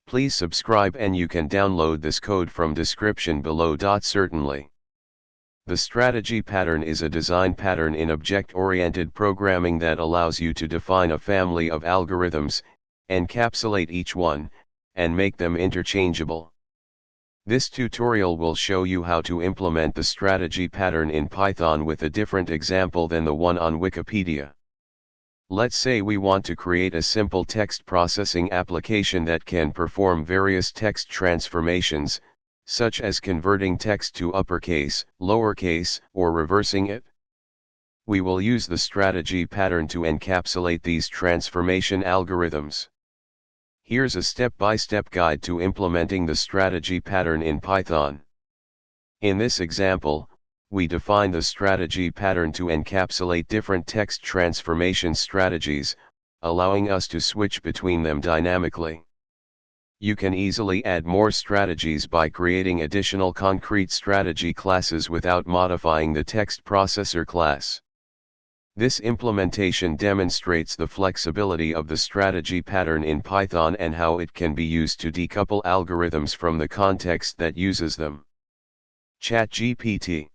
Please subscribe and you can download this code from description below. Certainly. The strategy pattern is a design pattern in object-oriented programming that allows you to define a family of algorithms, encapsulate each one, and make them interchangeable. This tutorial will show you how to implement the strategy pattern in Python with a different example than the one on Wikipedia. Let's say we want to create a simple text processing application that can perform various text transformations, such as converting text to uppercase, lowercase, or reversing it. We will use the strategy pattern to encapsulate these transformation algorithms. Here's a step-by-step guide to implementing the strategy pattern in Python. In this example, we define the strategy pattern to encapsulate different text transformation strategies, allowing us to switch between them dynamically. You can easily add more strategies by creating additional concrete strategy classes without modifying the TextProcessor class. This implementation demonstrates the flexibility of the strategy pattern in Python and how it can be used to decouple algorithms from the context that uses them. ChatGPT.